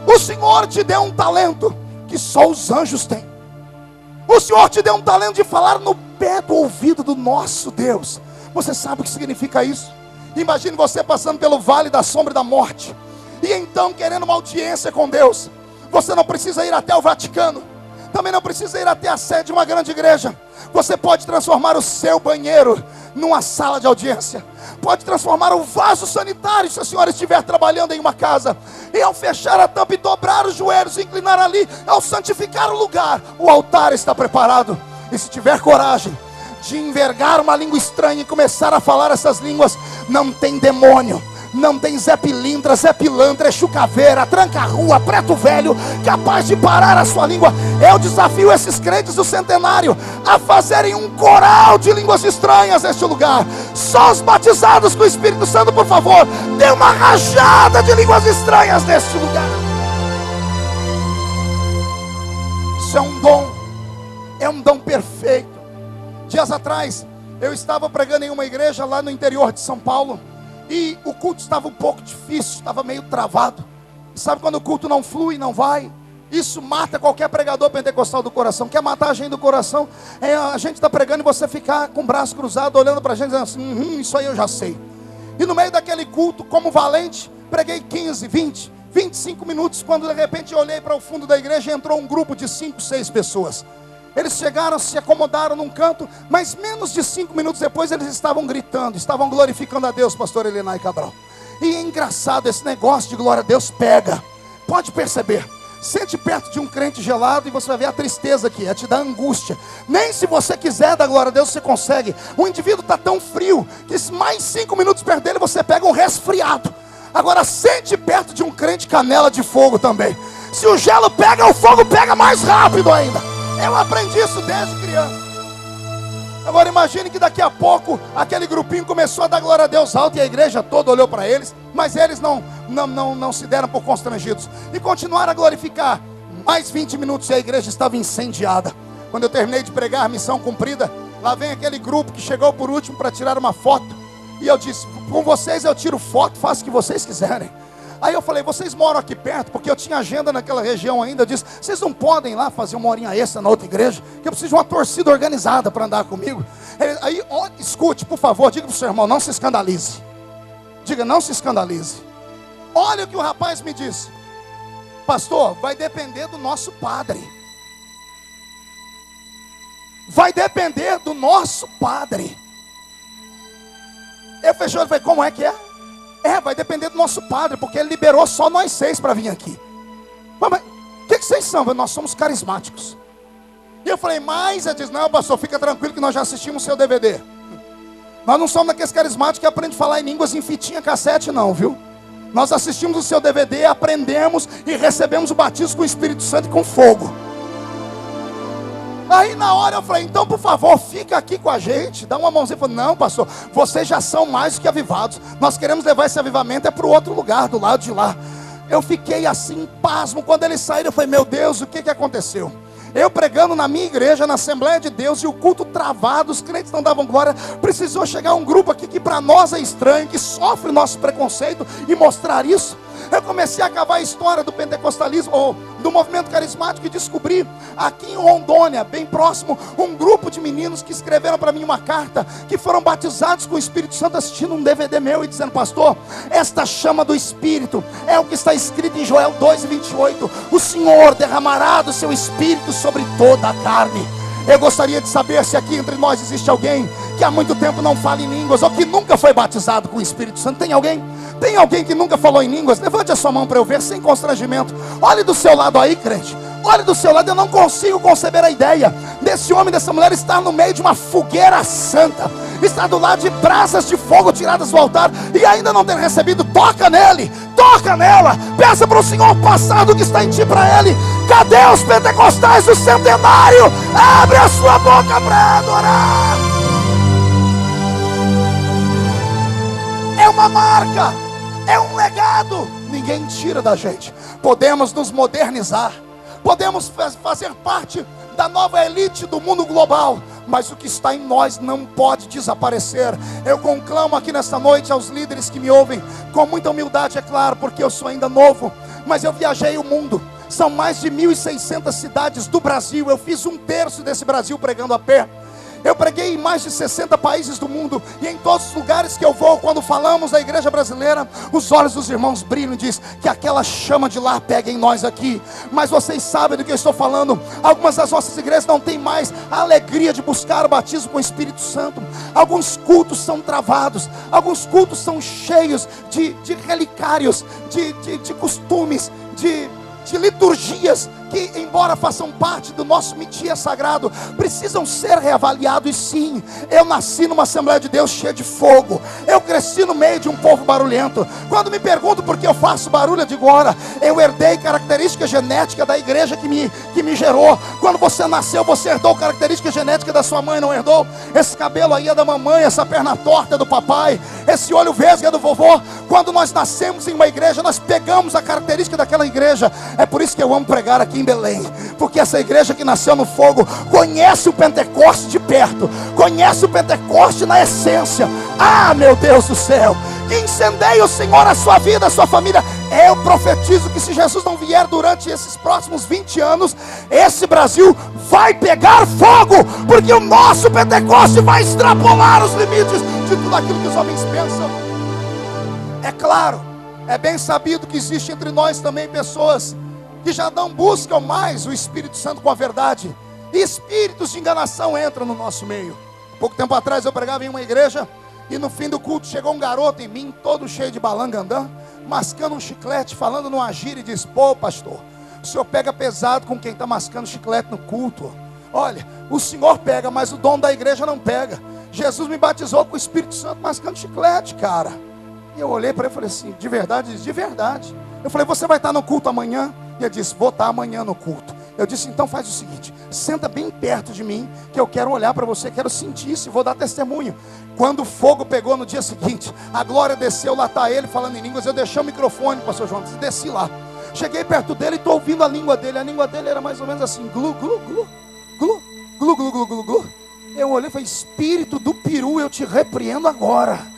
O Senhor te deu um talento que só os anjos têm. O Senhor te deu um talento de falar no pé do ouvido do nosso Deus. Você sabe o que significa isso? Imagine você passando pelo vale da sombra da morte, e então querendo uma audiência com Deus. Você não precisa ir até o Vaticano, também não precisa ir até a sede de uma grande igreja. Você pode transformar o seu banheiro numa sala de audiência. Pode transformar um vaso sanitário, se a senhora estiver trabalhando em uma casa, e ao fechar a tampa e dobrar os joelhos e inclinar ali, ao santificar o lugar, o altar está preparado. E se tiver coragem de envergar uma língua estranha e começar a falar essas línguas, não tem demônio, não tem Zé Pilintra, Zé Pilantra, Exu Caveira, Tranca-Rua, Preto Velho capaz de parar a sua língua. Eu desafio esses crentes do centenário a fazerem um coral de línguas estranhas neste lugar. Só os batizados com o Espírito Santo, por favor, dê uma rajada de línguas estranhas neste lugar. Isso é um dom perfeito. Dias atrás, eu estava pregando em uma igreja lá no interior de São Paulo, e o culto estava um pouco difícil, estava meio travado. E sabe quando o culto não flui, não vai? Isso mata qualquer pregador pentecostal do coração. Quer matar a gente do coração? É a gente está pregando e você ficar com o braço cruzado, olhando para a gente, dizendo assim, isso aí eu já sei. E no meio daquele culto, como valente, preguei 15, 20, 25 minutos, quando de repente eu olhei para o fundo da igreja e entrou um grupo de 5, 6 pessoas. Eles chegaram, se acomodaram num canto, mas menos de 5 minutos depois eles estavam gritando, estavam glorificando a Deus, pastor Elenay Cabral. E é engraçado, esse negócio de glória a Deus pega. Pode perceber, sente perto de um crente gelado e você vai ver a tristeza que é, te dá angústia. Nem se você quiser dar glória a Deus você consegue. O indivíduo está tão frio que mais 5 minutos perto dele você pega um resfriado. Agora sente perto de um crente canela de fogo também. Se o gelo pega, o fogo pega mais rápido ainda. Eu aprendi isso desde criança. Agora imagine que daqui a pouco aquele grupinho começou a dar glória a Deus alto e a igreja toda olhou para eles, mas eles não se deram por constrangidos e continuaram a glorificar. Mais 20 minutos e a igreja estava incendiada. Quando eu terminei de pregar, missão cumprida, lá vem aquele grupo que chegou por último para tirar uma foto. E eu disse, com vocês eu tiro foto, faço o que vocês quiserem. Aí eu falei, vocês moram aqui perto? Porque eu tinha agenda naquela região ainda. Eu disse, vocês não podem ir lá fazer uma horinha extra na outra igreja? Que eu preciso de uma torcida organizada para andar comigo. Aí, escute, por favor, diga para o seu irmão, não se escandalize. Diga, não se escandalize. Olha o que o rapaz me disse. Pastor, vai depender do nosso padre. Vai depender do nosso padre. Eu fechei e falei, como é que é? Vai depender do nosso padre, porque ele liberou só nós 6 para vir aqui. Mas o que vocês são? Nós somos carismáticos. E eu falei, mas ele disse, não pastor, fica tranquilo que nós já assistimos o seu DVD. Nós não somos daqueles carismáticos que aprendem a falar em línguas em fitinha cassete não, viu? Nós assistimos o seu DVD, aprendemos e recebemos o batismo com o Espírito Santo e com fogo. Aí na hora eu falei, então por favor, fica aqui com a gente, dá uma mãozinha. Eu falei, não pastor, vocês já são mais do que avivados. Nós queremos levar esse avivamento para o outro lugar, do lado de lá. Eu fiquei assim, pasmo, quando eles saíram, eu falei, meu Deus, o que aconteceu? Eu pregando na minha igreja, na Assembleia de Deus, e o culto travado, os crentes não davam glória. Precisou chegar um grupo aqui que para nós é estranho, que sofre o nosso preconceito, e mostrar isso. Eu comecei a cavar a história do pentecostalismo, ou do movimento carismático, e descobri aqui em Rondônia, bem próximo, um grupo de meninos que escreveram para mim uma carta, que foram batizados com o Espírito Santo assistindo um DVD meu e dizendo, pastor, esta chama do Espírito é o que está escrito em Joel 2:28, o Senhor derramará do seu Espírito sobre toda a carne. Eu gostaria de saber se aqui entre nós existe alguém que há muito tempo não fala em línguas, ou que nunca foi batizado com o Espírito Santo. Tem alguém? Tem alguém que nunca falou em línguas? Levante a sua mão para eu ver, sem constrangimento. Olhe do seu lado aí, crente. Olhe do seu lado, eu não consigo conceber a ideia desse homem, dessa mulher estar no meio de uma fogueira santa, estar do lado de brasas de fogo tiradas do altar e ainda não ter recebido. Toca nele, toca nela, peça para o Senhor passar do que está em ti para ele. Cadê os pentecostais do centenário? Abre a sua boca para adorar. É uma marca, é um legado, ninguém tira da gente. Podemos nos modernizar, podemos fazer parte da nova elite do mundo global, mas o que está em nós não pode desaparecer. Eu conclamo aqui nesta noite aos líderes que me ouvem, com muita humildade, é claro, porque eu sou ainda novo, mas eu viajei o mundo. São mais de 1.600 cidades do Brasil. Eu fiz 1/3 desse Brasil pregando a pé. Eu preguei em mais de 60 países do mundo, e em todos os lugares que eu vou, quando falamos da igreja brasileira, os olhos dos irmãos brilham e diz que aquela chama de lá pega em nós aqui. Mas vocês sabem do que eu estou falando. Algumas das nossas igrejas não têm mais a alegria de buscar o batismo com o Espírito Santo. Alguns cultos são travados, alguns cultos são cheios de relicários, de costumes, de liturgias que, embora façam parte do nosso mitia sagrado, precisam ser reavaliados. E sim, eu nasci numa Assembleia de Deus cheia de fogo. Eu cresci no meio de um povo barulhento. Quando me perguntam por que eu faço barulho, eu digo: ora, eu herdei característica genética da igreja que me gerou. Quando você nasceu, você herdou característica genética da sua mãe, não herdou? Esse cabelo aí é da mamãe, essa perna torta é do papai, esse olho vesgo é do vovô. Quando nós nascemos em uma igreja, nós pegamos a característica daquela igreja. É por isso que eu amo pregar aqui em Belém, porque essa igreja que nasceu no fogo conhece o Pentecoste de perto, conhece o Pentecoste na essência. Ah, meu Deus do céu, que incendeie o Senhor a sua vida, a sua família. Eu profetizo que se Jesus não vier durante esses próximos 20 anos, esse Brasil vai pegar fogo, porque o nosso Pentecoste vai extrapolar os limites de tudo aquilo que os homens pensam. É claro, é bem sabido que existe entre nós também pessoas que já não buscam mais o Espírito Santo com a verdade, e espíritos de enganação entram no nosso meio. Pouco tempo atrás eu pregava em uma igreja, e no fim do culto chegou um garoto em mim, todo cheio de balangandã, mascando um chiclete, falando no agir, e diz: pô, pastor, o senhor pega pesado com quem está mascando chiclete no culto. Olha, o senhor pega, mas o dono da igreja não pega. Jesus me batizou com o Espírito Santo mascando chiclete, cara. E eu olhei para ele e falei assim: de verdade? Ele disse: de verdade. Eu falei: você vai estar no culto amanhã? E ele disse: vou estar amanhã no culto. Eu disse: então faz o seguinte, senta bem perto de mim, que eu quero olhar para você, quero sentir isso, vou dar testemunho. Quando o fogo pegou no dia seguinte, a glória desceu, lá está ele falando em línguas. Eu deixei o microfone, pastor João, e desci lá. Cheguei perto dele e estou ouvindo a língua dele. A língua dele era mais ou menos assim: glu, glu, glu, glu, glu, glu, glu, glu, glu. Eu olhei e falei: espírito do peru, eu te repreendo agora.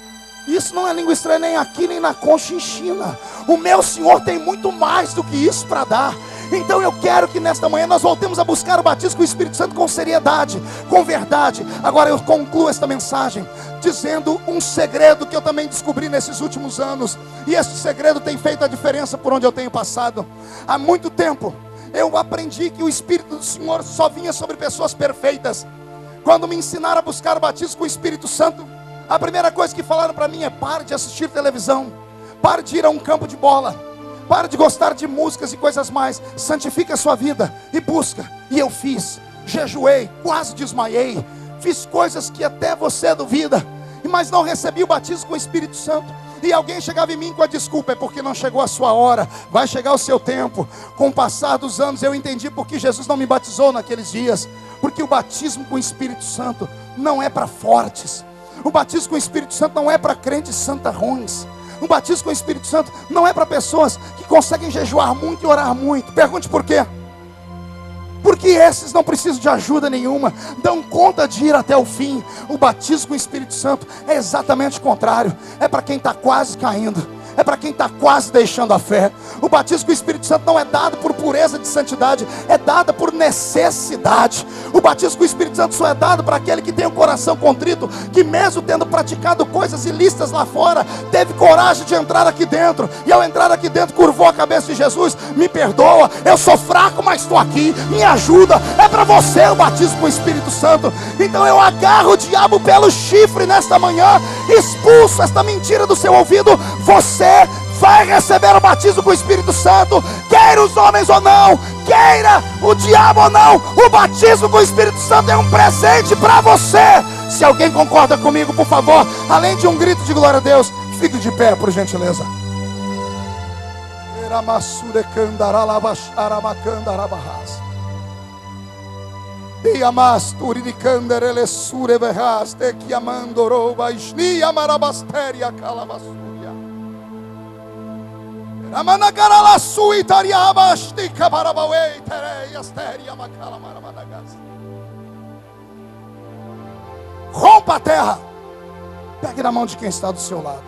Isso não é língua estranha nem aqui, nem na Conchinchina. O meu Senhor tem muito mais do que isso para dar. Então eu quero que nesta manhã nós voltemos a buscar o batismo com o Espírito Santo com seriedade, com verdade. Agora eu concluo esta mensagem dizendo um segredo que eu também descobri nesses últimos anos. E este segredo tem feito a diferença por onde eu tenho passado. Há muito tempo eu aprendi que o Espírito do Senhor só vinha sobre pessoas perfeitas. Quando me ensinaram a buscar o batismo com o Espírito Santo, a primeira coisa que falaram para mim é: pare de assistir televisão, pare de ir a um campo de bola, pare de gostar de músicas e coisas mais, santifica a sua vida e busca. E eu fiz, jejuei, quase desmaiei, fiz coisas que até você duvida, mas não recebi o batismo com o Espírito Santo. E alguém chegava em mim com a desculpa: é porque não chegou a sua hora, vai chegar o seu tempo. Com o passar dos anos eu entendi porque Jesus não me batizou naqueles dias, porque o batismo com o Espírito Santo não é para fortes. O batismo com o Espírito Santo não é para crentes santarrões. O batismo com o Espírito Santo não é para pessoas que conseguem jejuar muito e orar muito. Pergunte por quê? Porque esses não precisam de ajuda nenhuma, dão conta de ir até o fim. O batismo com o Espírito Santo é exatamente o contrário. É para quem está quase caindo, é para quem está quase deixando a fé. O batismo com o Espírito Santo não é dado por pureza de santidade, é dado por necessidade. O batismo com o Espírito Santo só é dado para aquele que tem o coração contrito, que mesmo tendo praticado coisas ilícitas lá fora, teve coragem de entrar aqui dentro, e ao entrar aqui dentro curvou a cabeça de Jesus: me perdoa, eu sou fraco, mas estou aqui, me ajuda. É para você o batismo com o Espírito Santo. Então eu agarro o diabo pelo chifre nesta manhã, expulso esta mentira do seu ouvido. Você vai receber o batismo com o Espírito Santo, queira os homens ou não, queira o diabo ou não, o batismo com o Espírito Santo é um presente para você. Se alguém concorda comigo, por favor, além de um grito de glória a Deus, fique de pé, por gentileza. Rompa a terra. Pegue na mão de quem está do seu lado.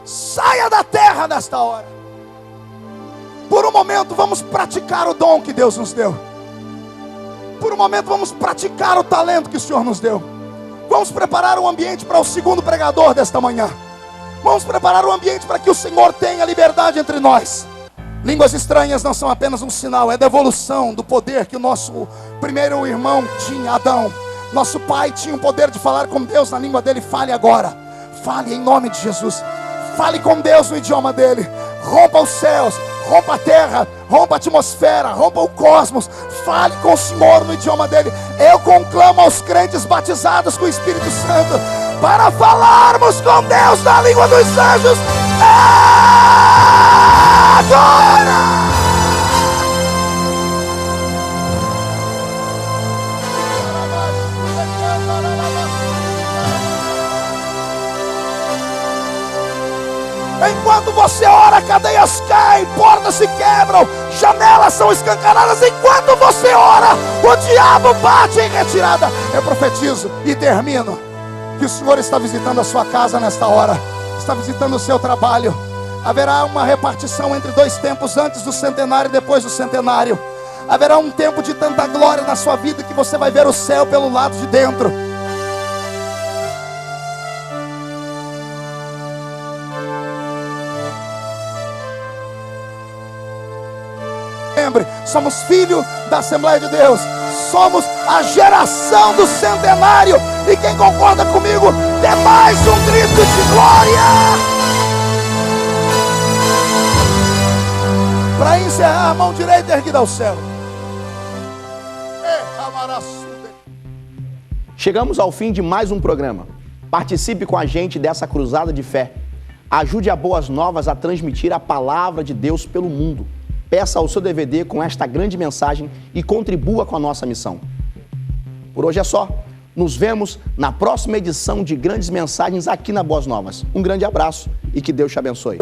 Saia da terra nesta hora. Por um momento vamos praticar o dom que Deus nos deu. Por um momento vamos praticar o talento que o Senhor nos deu. Vamos preparar o ambiente para o segundo pregador desta manhã. Vamos preparar o ambiente para que o Senhor tenha liberdade entre nós. Línguas estranhas não são apenas um sinal, é devolução do poder que o nosso primeiro irmão tinha, Adão. Nosso pai tinha o poder de falar com Deus na língua dele. Fale agora, fale em nome de Jesus. Fale com Deus no idioma dele. Rompa os céus, rompa a terra, rompa a atmosfera, rompa o cosmos. Fale com o Senhor no idioma dele. Eu conclamo aos crentes batizados com o Espírito Santo para falarmos com Deus na língua dos anjos agora. Enquanto você ora, cadeias caem, portas se quebram, janelas são escancaradas. Enquanto você ora, o diabo bate em retirada. Eu profetizo e termino que o Senhor está visitando a sua casa nesta hora, está visitando o seu trabalho. Haverá uma repartição entre dois tempos, antes do centenário e depois do centenário. Haverá um tempo de tanta glória na sua vida que você vai ver o céu pelo lado de dentro. Lembre, somos filhos da Assembleia de Deus, somos a geração do centenário. E quem concorda comigo, dê mais um grito de glória. Para encerrar, a mão direita erguida ao céu. Chegamos ao fim de mais um programa. Participe com a gente dessa cruzada de fé. Ajude a Boas Novas a transmitir a palavra de Deus pelo mundo. Peça o seu DVD com esta grande mensagem e contribua com a nossa missão. Por hoje é só. Nos vemos na próxima edição de Grandes Mensagens aqui na Boas Novas. Um grande abraço e que Deus te abençoe.